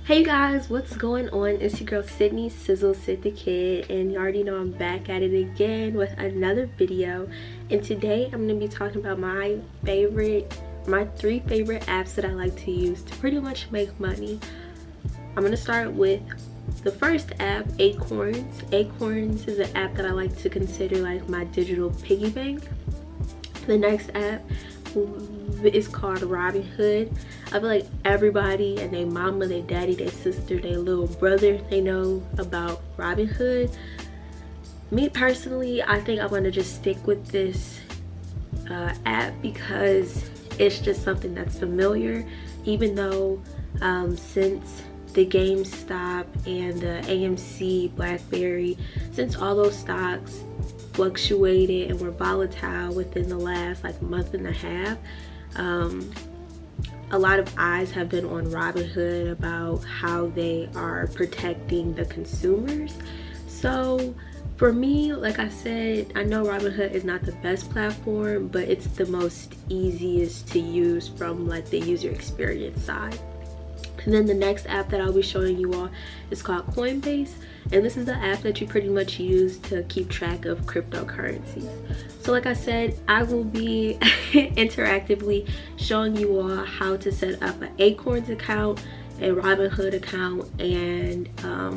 Hey guys, what's going on? It's your girl Sydney Sizzle Sid the Kid, and you already know I'm back at it again with another video. And today I'm going to be talking about my three favorite apps that I like to use to pretty much make money. I'm going to start with the first app, Acorns. Acorns is an app that I like to consider like my digital piggy bank. The next app is called Robinhood. I feel like everybody and their mama, their daddy, their sister, their little brother, they know about Robinhood. Me personally, I think I'm gonna just stick with this app because it's just something that's familiar, even though since the GameStop and the AMC, BlackBerry, since all those stocks fluctuated and were volatile within the last like month and a half, a lot of eyes have been on Robinhood about how they are protecting the consumers. So for me, like I said, I know Robinhood is not the best platform, but it's the most easiest to use from like the user experience side. And then the next app that I'll be showing you all is called Coinbase, and this is the app that you pretty much use to keep track of cryptocurrencies. So like I said, I will be interactively showing you all how to set up an Acorns account, a Robinhood account, and a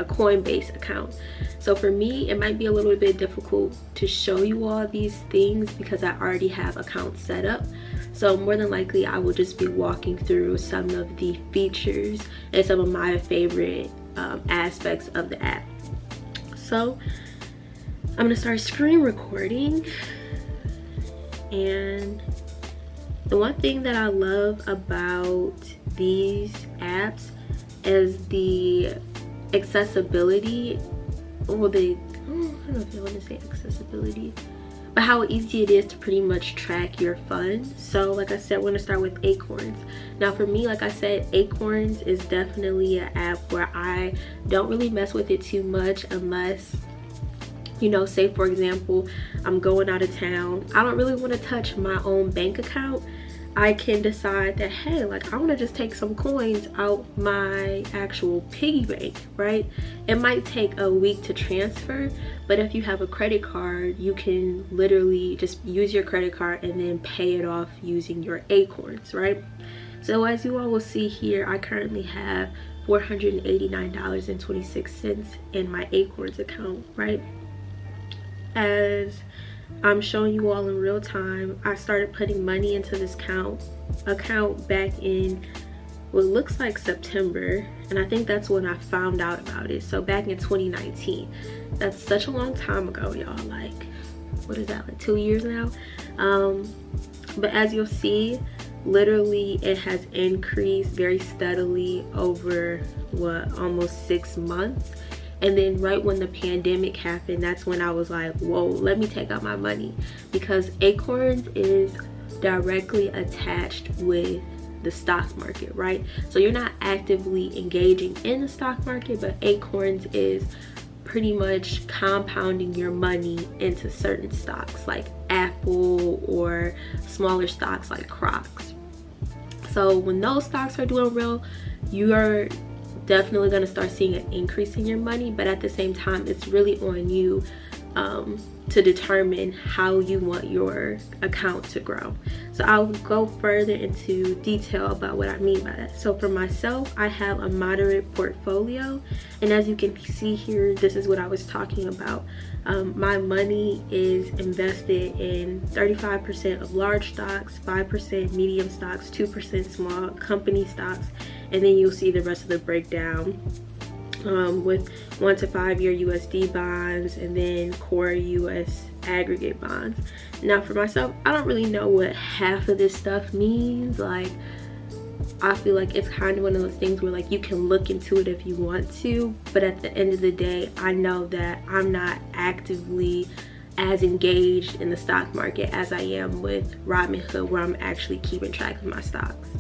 Coinbase account. So for me, it might be a little bit difficult to show you all these things because I already have accounts set up. So more than likely, I will just be walking through some of the features and some of my favorite aspects of the app. So I'm gonna start screen recording. And the one thing that I love about these apps is the accessibility, or I don't know if I want to say accessibility, but how easy it is to pretty much track your funds. So like I said, we're gonna start with Acorns. Now for me, like I said, Acorns is definitely an app where I don't really mess with it too much unless, you know, say for example, I'm going out of town. I don't really want to touch my own bank account. I can decide that, hey, like I want to just take some coins out my actual piggy bank, right? It might take a week to transfer, but if you have a credit card, you can literally just use your credit card and then pay it off using your Acorns, right? So as you all will see here, I currently have $489.26 in my Acorns account, right? As I'm showing you all in real time, I started putting money into this account back in what looks like September, and I think that's when I found out about it. So back in 2019. That's such a long time ago, y'all. Like, what is that, like 2 years now? But as you'll see, literally it has increased very steadily over almost 6 months. And then right when the pandemic happened, that's when I was like, whoa, let me take out my money, because Acorns is directly attached with the stock market, right? So you're not actively engaging in the stock market, but Acorns is pretty much compounding your money into certain stocks like Apple or smaller stocks like Crocs. So when those stocks are doing well, you are definitely going to start seeing an increase in your money, but at the same time, it's really on you to determine how you want your account to grow. So I'll go further into detail about what I mean by that. So for myself, I have a moderate portfolio, and as you can see here, this is what I was talking about. My money is invested in 35% of large stocks, 5% medium stocks, 2% small company stocks, and then you'll see the rest of the breakdown with 1 to 5 year USD bonds and then core US aggregate bonds. Now for myself, I don't really know what half of this stuff means. Like, I feel like it's kind of one of those things where like you can look into it if you want to, but at the end of the day, I know that I'm not actively as engaged in the stock market as I am with Robinhood, where I'm actually keeping track of my stocks.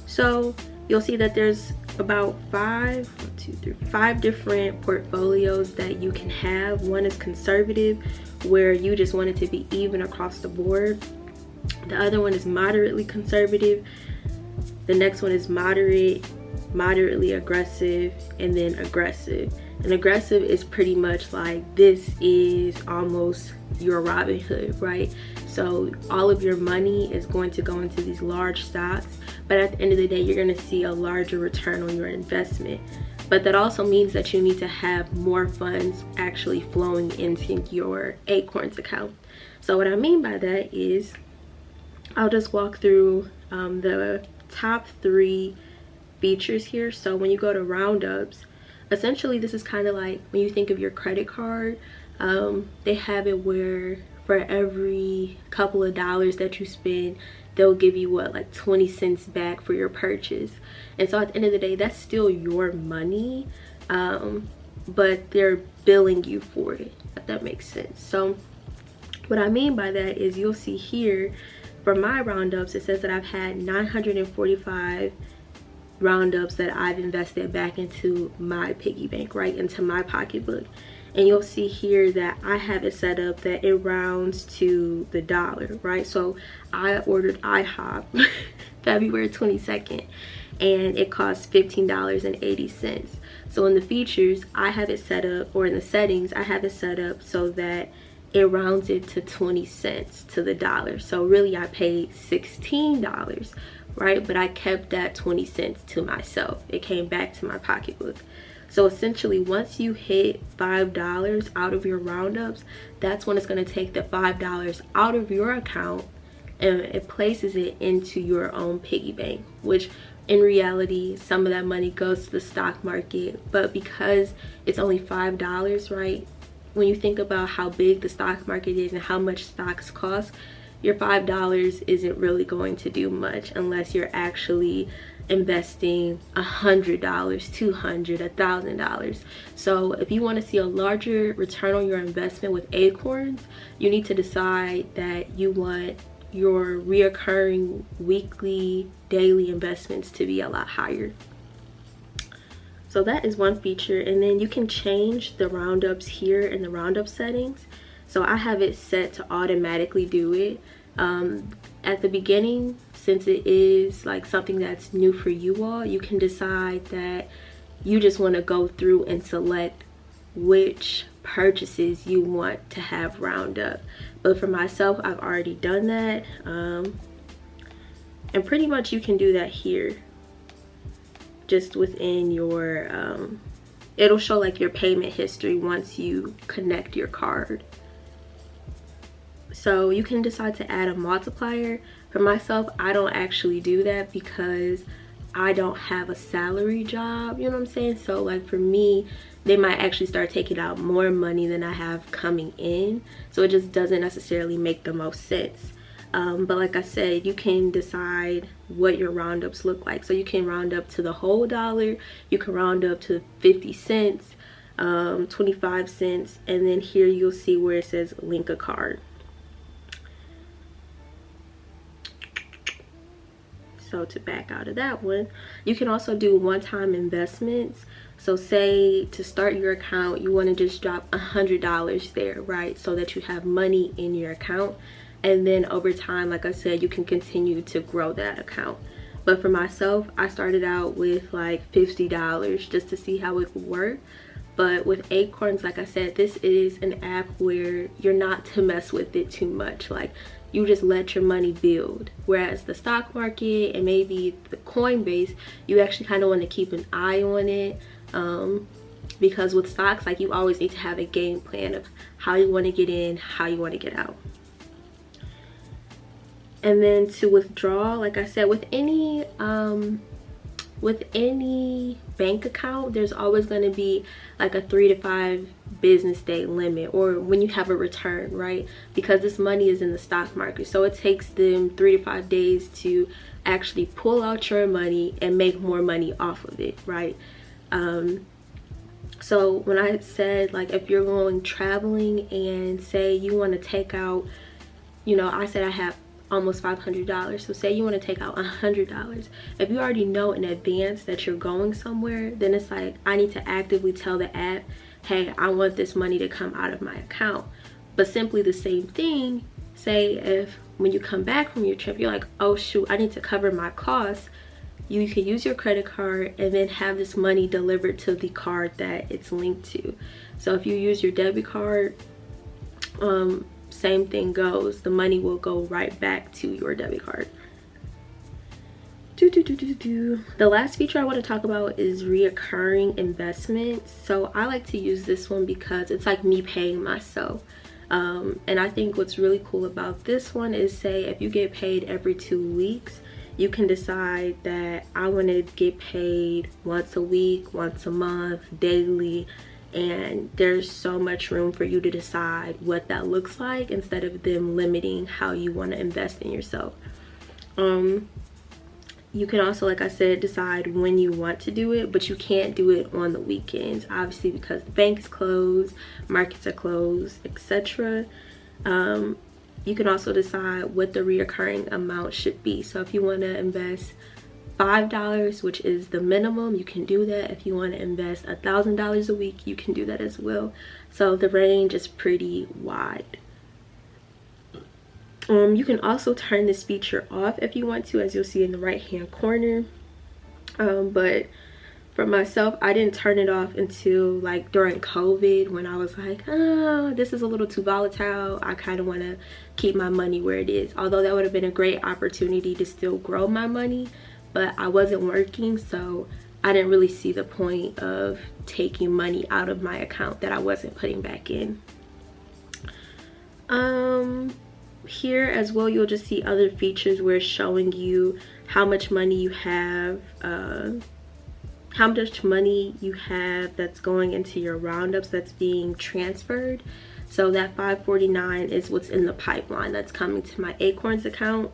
So you'll see that there's about 5 different portfolios that you can have. One is conservative, where you just want it to be even across the board. The other one is moderately conservative. The next one is moderate, moderately aggressive, and then aggressive. And aggressive is pretty much like, this is almost your Robinhood, right? So all of your money is going to go into these large stocks, but at the end of the day, you're going to see a larger return on your investment. But that also means that you need to have more funds actually flowing into your Acorns account. So what I mean by that is, I'll just walk through the top 3 features here. So when you go to Round Ups, essentially this is kind of like when you think of your credit card. They have it where for every couple of dollars that you spend, they'll give you what, like 20 cents back for your purchase. And so at the end of the day, that's still your money, but they're billing you for it, if that makes sense. So what I mean by that is, you'll see here for my roundups, it says that I've had 945 roundups that I've invested back into my piggy bank, right, into my pocketbook. And you'll see here that I have it set up that it rounds to the dollar, right? So I ordered IHOP February 22nd, and it costs $15.80. So in the features, I have it set up, or in the settings, I have it set up so that it rounds it to 20 cents to the dollar. So really I paid $16, right? But I kept that 20 cents to myself. It came back to my pocketbook. So essentially, once you hit $5 out of your roundups, that's when it's going to take the $5 out of your account and it places it into your own piggy bank, which in reality, some of that money goes to the stock market. But because it's only $5, right? When you think about how big the stock market is and how much stocks cost, your $5 isn't really going to do much unless you're actually investing $100, $200, $1,000. So if you want to see a larger return on your investment with Acorns, you need to decide that you want your reoccurring weekly, daily investments to be a lot higher. So that is one feature. And then you can change the roundups here in the roundup settings. So I have it set to automatically do it. At the beginning, since it is like something that's new for you all, you can decide that you just want to go through and select which purchases you want to have round up. But for myself, I've already done that. And pretty much you can do that here. Just within your, it'll show like your payment history once you connect your card. So you can decide to add a multiplier. For myself, I don't actually do that because I don't have a salary job, you know what I'm saying? So like for me, they might actually start taking out more money than I have coming in. So it just doesn't necessarily make the most sense. But like I said, you can decide what your roundups look like. So you can round up to the whole dollar, you can round up to 50 cents, 25 cents, and then here you'll see where it says link a card. So to back out of that one, you can also do one-time investments. So say to start your account, you want to just drop $100 there, right? So that you have money in your account. And then over time, like I said, you can continue to grow that account. But for myself, I started out with like $50 just to see how it would work. But with Acorns, like I said, this is an app where you're not to mess with it too much. Like you just let your money build. Whereas the stock market and maybe the coinbase, you actually kind of want to keep an eye on it. Because with stocks, like you always need to have a game plan of how you want to get in, how you want to get out. And then to withdraw, like I said, with any bank account, there's always going to be like a 3 to 5 business day limit, or when you have a return, right? Because this money is in the stock market, so it takes them 3 to 5 days to actually pull out your money and make more money off of it, right? So when I said like if you're going traveling and say you want to take out, you know, I said I have almost $500. So say you want to take out $100. If you already know in advance that you're going somewhere, then it's like I need to actively tell the app, hey, I want this money to come out of my account. But simply the same thing, say if when you come back from your trip, you're like, oh shoot, I need to cover my costs, you can use your credit card and then have this money delivered to the card that it's linked to. So if you use your debit card, same thing goes. The money will go right back to your debit card. The last feature I want to talk about is reoccurring investments. So I like to use this one because it's like me paying myself. And I think what's really cool about this one is, say if you get paid every 2 weeks, you can decide that I want to get paid once a week, once a month, daily, and there's so much room for you to decide what that looks like instead of them limiting how you want to invest in yourself. You can also, like I said, decide when you want to do it, but you can't do it on the weekends, obviously, because the bank is closed, markets are closed, etc. You can also decide what the reoccurring amount should be. So if you want to invest $5, which is the minimum, you can do that. If you want to invest $1,000 a week, you can do that as well. So the range is pretty wide. You can also turn this feature off if you want to, as you'll see in the right hand corner. But for myself, I didn't turn it off until like during COVID, when I was like, oh, this is a little too volatile. I kind of want to keep my money where it is. Although that would have been a great opportunity to still grow my money, but I wasn't working, so I didn't really see the point of taking money out of my account that I wasn't putting back in. Here as well, you'll just see other features where it's showing you how much money you have, that's going into your roundups that's being transferred. So that $549 is what's in the pipeline that's coming to my Acorns account.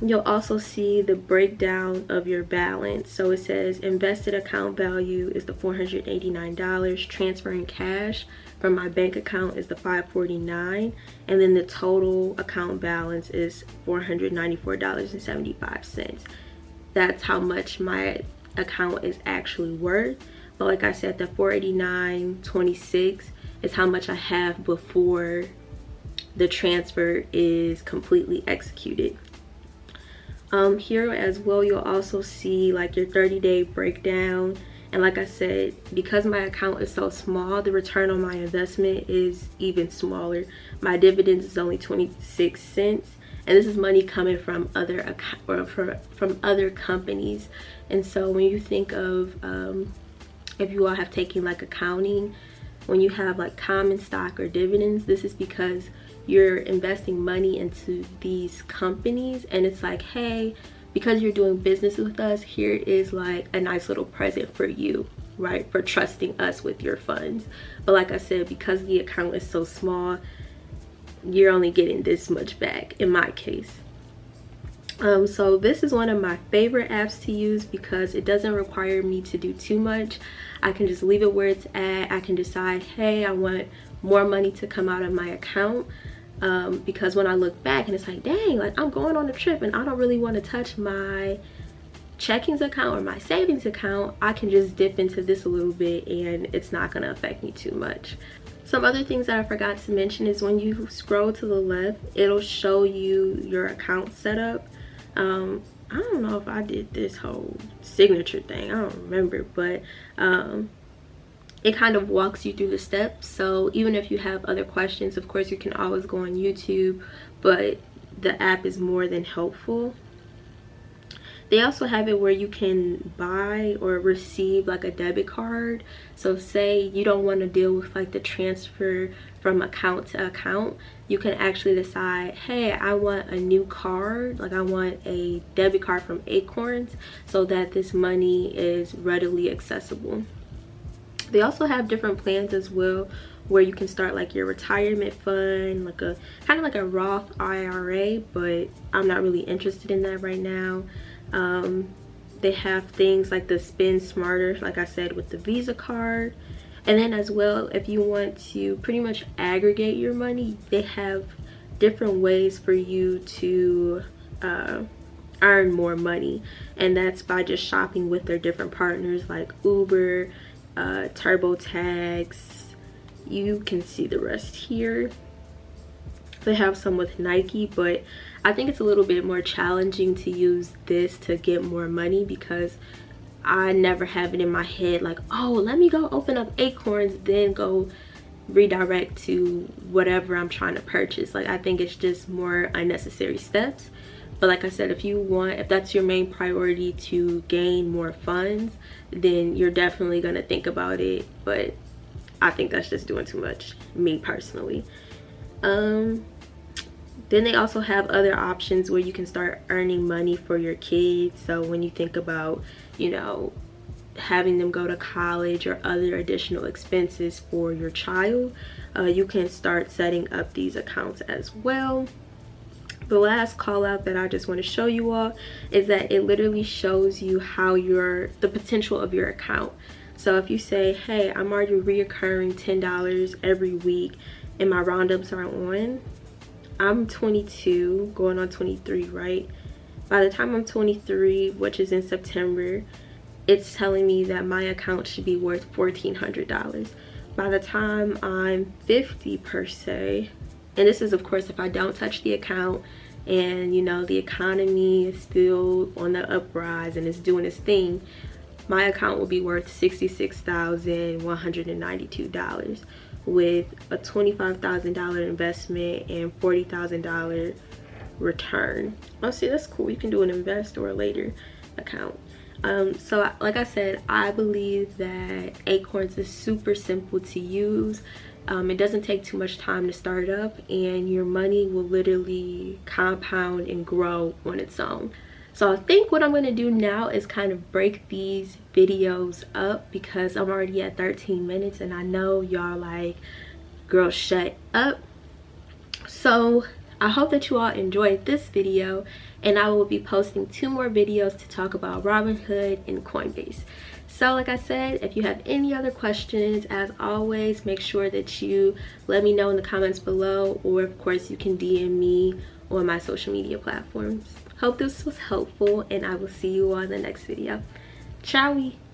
You'll also see the breakdown of your balance. So it says invested account value is the $489, transferring cash from my bank account is the $549, and then the total account balance is $494.75. That's how much my account is actually worth. But like I said, the $489.26 is how much I have before the transfer is completely executed. Here as well, you'll also see like your 30-day breakdown. And like I said, because my account is so small, the return on my investment is even smaller. My dividends is only 26 cents, and this is money coming from other from other companies. And so when you think of if you all have taken like accounting, when you have like common stock or dividends, this is because you're investing money into these companies, and it's like, hey, because you're doing business with us, here is like a nice little present for you, right, for trusting us with your funds. But like I said, because the account is so small, you're only getting this much back in my case. So this is one of my favorite apps to use because it doesn't require me to do too much. I can just leave it where it's at. I can decide, hey, I want more money to come out of my account. Because when I look back and it's like, dang, like I'm going on a trip and I don't really want to touch my checkings account or my savings account, I can just dip into this a little bit and it's not going to affect me too much. Some other things that I forgot to mention is when you scroll to the left, it'll show you your account setup. I don't know if I did this whole signature thing, I don't remember, but it kind of walks you through the steps. So even if you have other questions, of course you can always go on YouTube, but the app is more than helpful. They also have it where you can buy or receive like a debit card. So say you don't want to deal with like the transfer from account to account, you can actually decide, hey, I want a new card, like I want a debit card from Acorns, so that this money is readily accessible. They also have different plans as well, where you can start like your retirement fund, like a kind of like a Roth IRA, but I'm not really interested in that right now. They have things like the Spend Smarter, like I said, with the Visa card. And then as well, if you want to pretty much aggregate your money, they have different ways for you to earn more money, and that's by just shopping with their different partners like Uber, TurboTax. You can see the rest here. They have some with Nike, but I think it's a little bit more challenging to use this to get more money, because I never have it in my head like, oh, let me go open up Acorns, then go redirect to whatever I'm trying to purchase. Like, I think it's just more unnecessary steps. But like I said, if that's your main priority to gain more funds, then you're definitely gonna think about it. But I think that's just doing too much, me personally. Then they also have other options where you can start earning money for your kids. So when you think about, you know, having them go to college or other additional expenses for your child, you can start setting up these accounts as well. The last call out that I just want to show you all is that it literally shows you how the potential of your account. So if you say, hey, I'm already reoccurring $10 every week and my roundups are on, I'm 22 going on 23, right? By the time I'm 23, which is in September, it's telling me that my account should be worth $1,400. By the time I'm 50 per se, and this is of course if I don't touch the account and, you know, the economy is still on the uprise and it's doing its thing, my account will be worth $66,192 with a $25,000 investment and $40,000 return. Oh, see, that's cool. You can do an invest or a later account. So like I said, I believe that Acorns is super simple to use. It doesn't take too much time to start up, and your money will literally compound and grow on its own. So I think what I'm going to do now is kind of break these videos up, because I'm already at 13 minutes and I know y'all like, girl, shut up. So I hope that you all enjoyed this video, and I will be posting 2 more videos to talk about Robinhood and Coinbase. So like I said, if you have any other questions, as always, make sure that you let me know in the comments below, or of course you can DM me on my social media platforms. Hope this was helpful, and I will see you all in the next video. Ciao!